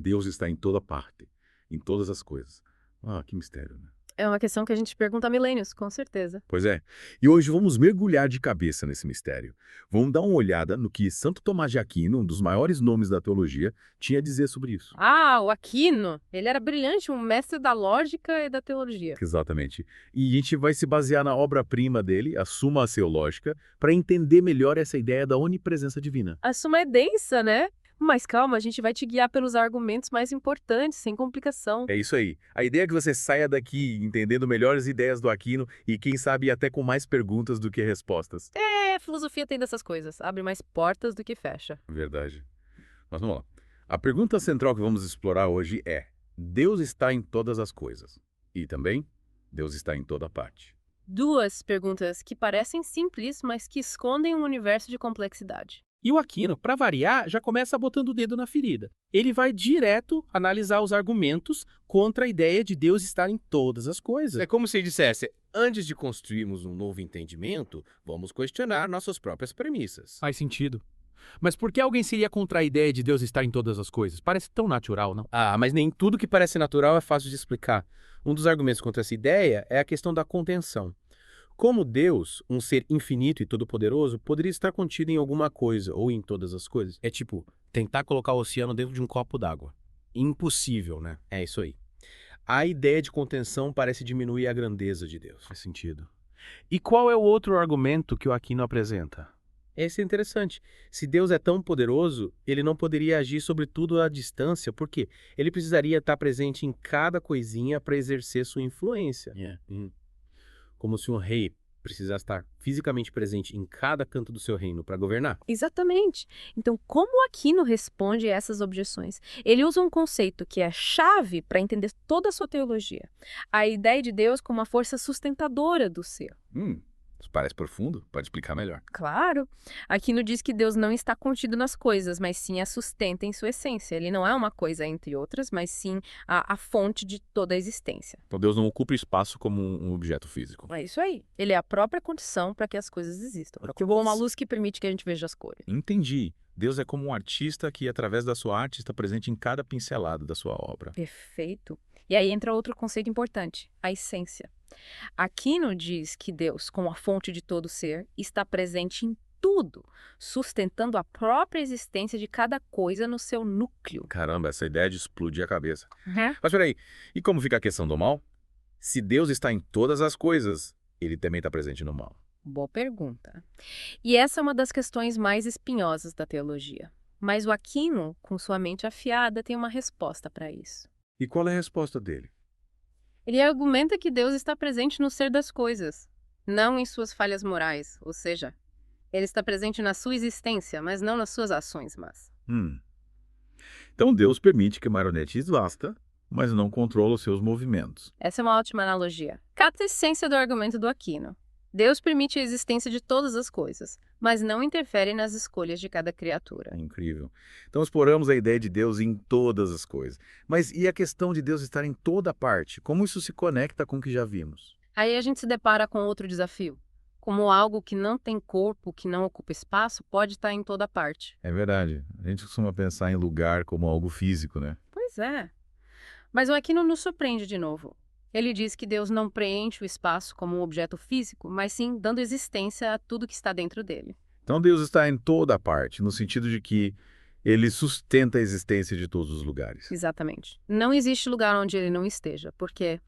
Deus está em toda parte, em todas as coisas. Ah, que mistério, né? É uma questão que a gente pergunta há milênios, com certeza. Pois é. E hoje vamos mergulhar de cabeça nesse mistério. Vamos dar uma olhada no que Santo Tomás de Aquino, um dos maiores nomes da teologia, tinha a dizer sobre isso. Ah, o Aquino! Ele era brilhante, um mestre da lógica e da teologia. Exatamente. E a gente vai se basear na obra-prima dele, a Suma Teológica, para entender melhor essa ideia da onipresença divina. A suma é densa, né? Mas calma, a gente vai te guiar pelos argumentos mais importantes, sem complicação. É isso aí. A ideia é que você saia daqui entendendo melhores ideias do Aquino e, quem sabe, até com mais perguntas do que respostas. É, filosofia tem dessas coisas. Abre mais portas do que fecha. Verdade. Mas vamos lá. A pergunta central que vamos explorar hoje é: Deus está em todas as coisas. E também, Deus está em toda parte. Duas perguntas que parecem simples, mas que escondem um universo de complexidade. E o Aquino, para variar, já começa botando o dedo na ferida. Ele vai direto analisar os argumentos contra a ideia de Deus estar em todas as coisas. É como se dissesse, antes de construirmos um novo entendimento, vamos questionar nossas próprias premissas. Faz sentido. Mas por que alguém seria contra a ideia de Deus estar em todas as coisas? Parece tão natural, não? Ah, mas nem tudo que parece natural é fácil de explicar. Um dos argumentos contra essa ideia é a questão da contenção. Como Deus, um ser infinito e todo-poderoso, poderia estar contido em alguma coisa ou em todas as coisas? É tipo, tentar colocar o oceano dentro de um copo d'água. Impossível, né? É isso aí. A ideia de contenção parece diminuir a grandeza de Deus. Faz sentido. E qual é o outro argumento que o Aquino apresenta? Esse é interessante. Se Deus é tão poderoso, ele não poderia agir sobre tudo à distância, porque ele precisaria estar presente em cada coisinha para exercer sua influência. Como se um rei precisasse estar fisicamente presente em cada canto do seu reino para governar. Exatamente. Então, como Aquino responde a essas objeções? Ele usa um conceito que é chave para entender toda a sua teologia. A ideia de Deus como a força sustentadora do ser. Isso parece profundo? Pode explicar melhor. Claro, Aquino diz que Deus não está contido nas coisas, mas sim a sustenta em sua essência. Ele não é uma coisa entre outras, mas sim a fonte de toda a existência. Então Deus não ocupa espaço como um objeto físico. É isso aí. Ele é a própria condição para que as coisas existam. Que Como uma luz que permite que a gente veja as cores. Entendi. Deus é como um artista que, através da sua arte, está presente em cada pincelada da sua obra. Perfeito. E aí entra outro conceito importante, a essência. Aquino diz que Deus, como a fonte de todo ser, está presente em tudo, sustentando a própria existência de cada coisa no seu núcleo. Caramba, essa ideia de explodir a cabeça. Uhum. Mas peraí, e como fica a questão do mal? Se Deus está em todas as coisas, ele também está presente no mal. Boa pergunta. E essa é uma das questões mais espinhosas da teologia. Mas o Aquino, com sua mente afiada, tem uma resposta para isso. E qual é a resposta dele? Ele argumenta que Deus está presente no ser das coisas, não em suas falhas morais, ou seja, ele está presente na sua existência, mas não nas suas ações más. Então Deus permite que a marionete exista, mas não controla os seus movimentos. Essa é uma ótima analogia. Capta a essência do argumento do Aquino. Deus permite a existência de todas as coisas, mas não interfere nas escolhas de cada criatura. É incrível. Então exploramos a ideia de Deus em todas as coisas. Mas e a questão de Deus estar em toda parte? Como isso se conecta com o que já vimos? Aí a gente se depara com outro desafio. Como algo que não tem corpo, que não ocupa espaço, pode estar em toda parte. É verdade. A gente costuma pensar em lugar como algo físico, né? Pois é. Mas o Aquino nos surpreende de novo. Ele diz que Deus não preenche o espaço como um objeto físico, mas sim dando existência a tudo que está dentro dele. Então Deus está em toda parte, no sentido de que ele sustenta a existência de todos os lugares. Exatamente. Não existe lugar onde ele não esteja, porque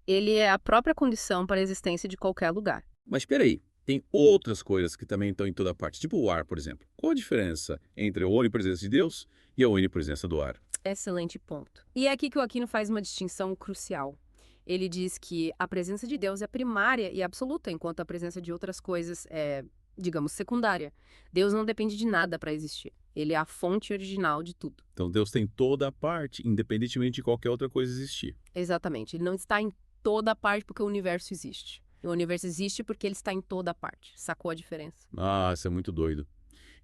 ele é a própria condição para a existência de qualquer lugar. Mas espera aí, tem outras coisas que também estão em toda parte, tipo o ar, por exemplo. Qual a diferença entre a onipresença de Deus e a onipresença do ar? Excelente ponto. E é aqui que o Aquino faz uma distinção crucial. Ele diz que a presença de Deus é primária e absoluta, enquanto a presença de outras coisas é, digamos, secundária. Deus não depende de nada para existir. Ele é a fonte original de tudo. Então Deus tem toda a parte, independentemente de qualquer outra coisa existir. Exatamente. Ele não está em toda parte porque o universo existe. O universo existe porque ele está em toda parte. Sacou a diferença? Ah, isso é muito doido.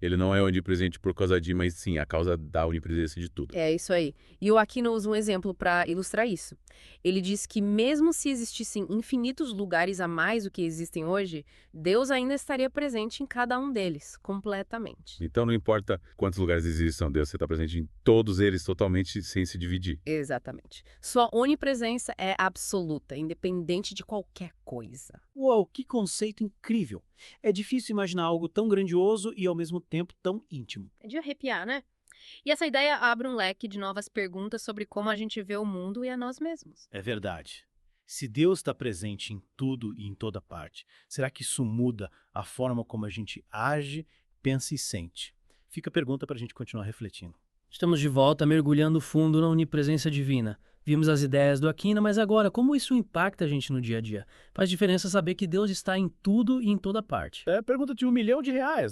Ele não é onipresente por causa de, mas sim a causa da onipresença de tudo. É isso aí. E o Aquino usa um exemplo para ilustrar isso. Ele diz que mesmo se existissem infinitos lugares a mais do que existem hoje, Deus ainda estaria presente em cada um deles, completamente. Então não importa quantos lugares existam, Deus, você está presente em todos eles totalmente sem se dividir. Exatamente. Sua onipresença é absoluta, independente de qualquer coisa. Uau, que conceito incrível! É difícil imaginar algo tão grandioso e ao mesmo tempo tão íntimo. É de arrepiar, né? E essa ideia abre um leque de novas perguntas sobre como a gente vê o mundo e a nós mesmos. É verdade. Se Deus está presente em tudo e em toda parte, será que isso muda a forma como a gente age, pensa e sente? Fica a pergunta para a gente continuar refletindo. Estamos de volta mergulhando fundo na onipresença divina. Vimos as ideias do Aquino, mas agora, como isso impacta a gente no dia a dia? Faz diferença saber que Deus está em tudo e em toda parte. É pergunta de R$1 milhão,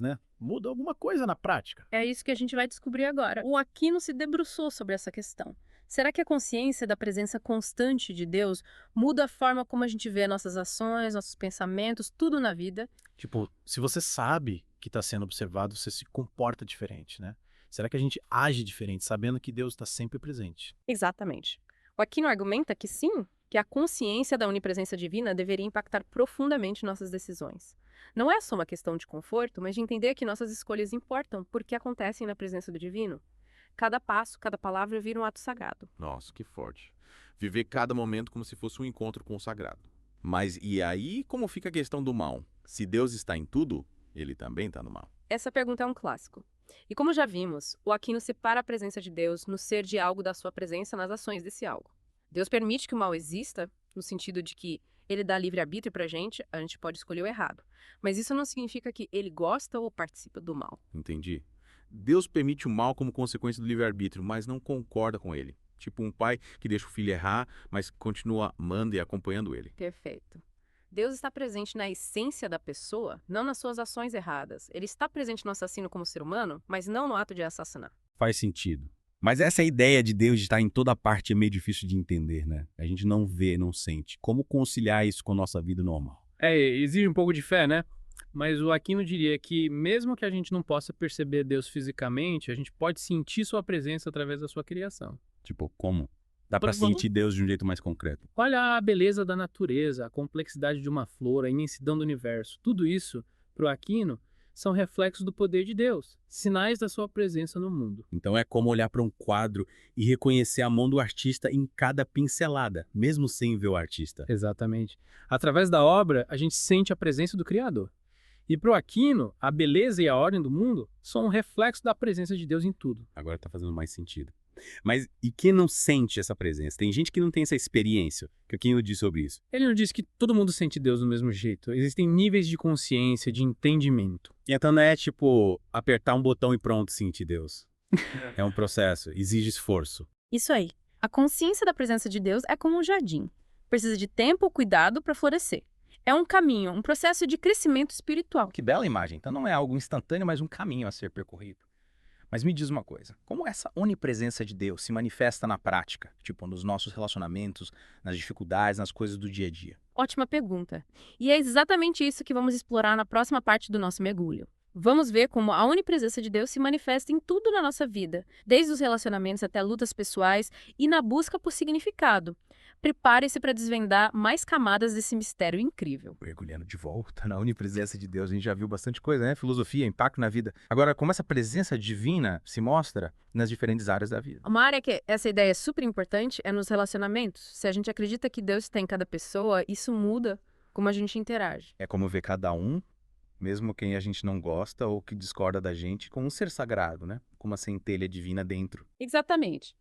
né? Muda alguma coisa na prática. É isso que a gente vai descobrir agora. O Aquino se debruçou sobre essa questão. Será que a consciência da presença constante de Deus muda a forma como a gente vê nossas ações, nossos pensamentos, tudo na vida? Tipo, se você sabe que está sendo observado, você se comporta diferente, né? Será que a gente age diferente, sabendo que Deus está sempre presente? Exatamente. O Aquino argumenta que sim, que a consciência da onipresença divina deveria impactar profundamente nossas decisões. Não é só uma questão de conforto, mas de entender que nossas escolhas importam porque acontecem na presença do divino. Cada passo, cada palavra vira um ato sagrado. Nossa, que forte. Viver cada momento como se fosse um encontro com o sagrado. Mas e aí como fica a questão do mal? Se Deus está em tudo, ele também está no mal. Essa pergunta é um clássico. E como já vimos, o Aquino separa a presença de Deus no ser de algo da sua presença nas ações desse algo. Deus permite que o mal exista, no sentido de que ele dá livre-arbítrio pra gente, a gente pode escolher o errado. Mas isso não significa que ele gosta ou participa do mal. Entendi. Deus permite o mal como consequência do livre-arbítrio, mas não concorda com ele. Tipo um pai que deixa o filho errar, mas continua amando e acompanhando ele. Perfeito. Deus está presente na essência da pessoa, não nas suas ações erradas. Ele está presente no assassino como ser humano, mas não no ato de assassinar. Faz sentido. Mas essa ideia de Deus estar em toda parte é meio difícil de entender, né? A gente não vê, não sente. Como conciliar isso com a nossa vida normal? Exige um pouco de fé, né? Mas o Aquino diria que mesmo que a gente não possa perceber Deus fisicamente, a gente pode sentir sua presença através da sua criação. Tipo, como? Dá pra Vamos- sentir Deus de um jeito mais concreto. Olha a beleza da natureza, a complexidade de uma flor, a imensidão do universo. Tudo isso, para o Aquino, são reflexos do poder de Deus, sinais da sua presença no mundo. Então é como olhar para um quadro e reconhecer a mão do artista em cada pincelada, mesmo sem ver o artista. Exatamente. Através da obra, a gente sente a presença do Criador. E para o Aquino, a beleza e a ordem do mundo são um reflexo da presença de Deus em tudo. Agora tá fazendo mais sentido. Mas e quem não sente essa presença? Tem gente que não tem essa experiência. O que o Aquino diz sobre isso? Ele não diz que todo mundo sente Deus do mesmo jeito. Existem níveis de consciência, de entendimento. E então não é tipo apertar um botão e pronto, sentir Deus. É um processo, exige esforço. Isso aí. A consciência da presença de Deus é como um jardim. Precisa de tempo, cuidado para florescer. É um caminho, um processo de crescimento espiritual. Que bela imagem. Então não é algo instantâneo, mas um caminho a ser percorrido. Mas me diz uma coisa, como essa onipresença de Deus se manifesta na prática? Tipo, nos nossos relacionamentos, nas dificuldades, nas coisas do dia a dia? Ótima pergunta. E é exatamente isso que vamos explorar na próxima parte do nosso mergulho. Vamos ver como a onipresença de Deus se manifesta em tudo na nossa vida, desde os relacionamentos até lutas pessoais e na busca por significado. Prepare-se para desvendar mais camadas desse mistério incrível. Mergulhando de volta na onipresença de Deus, a gente já viu bastante coisa, né? Filosofia, impacto na vida. Agora, como essa presença divina se mostra nas diferentes áreas da vida? Uma área que essa ideia é super importante é nos relacionamentos. Se a gente acredita que Deus está em cada pessoa, isso muda como a gente interage. É como ver cada um, mesmo quem a gente não gosta ou que discorda da gente, como um ser sagrado, né? Com uma centelha divina dentro. Exatamente.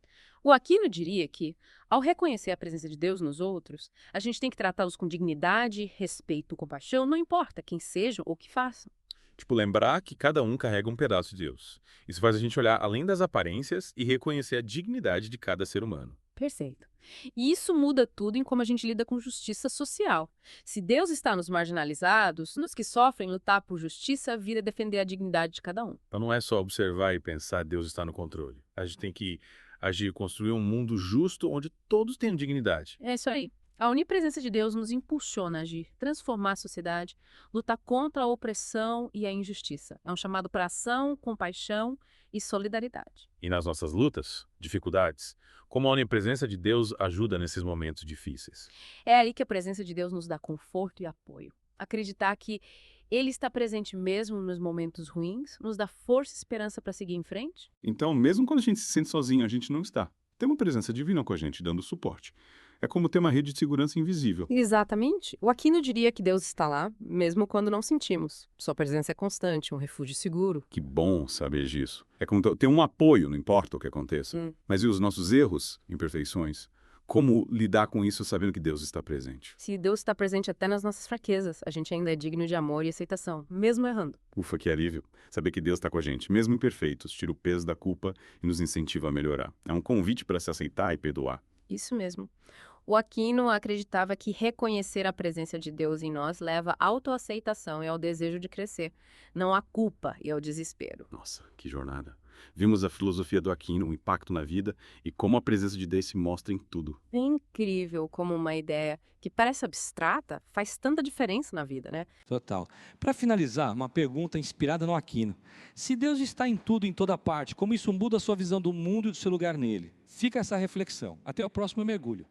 O Aquino diria que, ao reconhecer a presença de Deus nos outros, a gente tem que tratá-los com dignidade, respeito, compaixão, não importa quem sejam ou o que façam. Tipo, lembrar que cada um carrega um pedaço de Deus. Isso faz a gente olhar além das aparências e reconhecer a dignidade de cada ser humano. Perfeito. E isso muda tudo em como a gente lida com justiça social. Se Deus está nos marginalizados, nos que sofrem lutar por justiça, vira defender a dignidade de cada um. Então não é só observar e pensar Deus está no controle. A gente tem que agir, construir um mundo justo onde todos tenham dignidade. É isso aí. A onipresença de Deus nos impulsiona a agir, transformar a sociedade, lutar contra a opressão e a injustiça. É um chamado para ação, compaixão e solidariedade. E nas nossas lutas, dificuldades, como a onipresença de Deus ajuda nesses momentos difíceis? É aí que a presença de Deus nos dá conforto e apoio. Acreditar que Ele está presente mesmo nos momentos ruins nos dá força e esperança para seguir em frente. Então, mesmo quando a gente se sente sozinho, a gente não está. Tem uma presença divina com a gente, dando suporte. É como ter uma rede de segurança invisível. Exatamente. O Aquino diria que Deus está lá, mesmo quando não sentimos. Sua presença é constante, um refúgio seguro. Que bom saber disso. É como ter um apoio, não importa o que aconteça. Mas e os nossos erros, imperfeições? Como lidar com isso sabendo que Deus está presente? Se Deus está presente até nas nossas fraquezas, a gente ainda é digno de amor e aceitação, mesmo errando. Ufa, que alívio. Saber que Deus está com a gente, mesmo imperfeitos, tira o peso da culpa e nos incentiva a melhorar. É um convite para se aceitar e perdoar. Isso mesmo. O Aquino acreditava que reconhecer a presença de Deus em nós leva à autoaceitação e ao desejo de crescer, não à culpa e ao desespero. Nossa, que jornada. Vimos a filosofia do Aquino, o impacto na vida e como a presença de Deus se mostra em tudo. É incrível como uma ideia que parece abstrata faz tanta diferença na vida, né? Total. Para finalizar, uma pergunta inspirada no Aquino. Se Deus está em tudo, em toda parte, como isso muda a sua visão do mundo e do seu lugar nele? Fica essa reflexão. Até o próximo mergulho.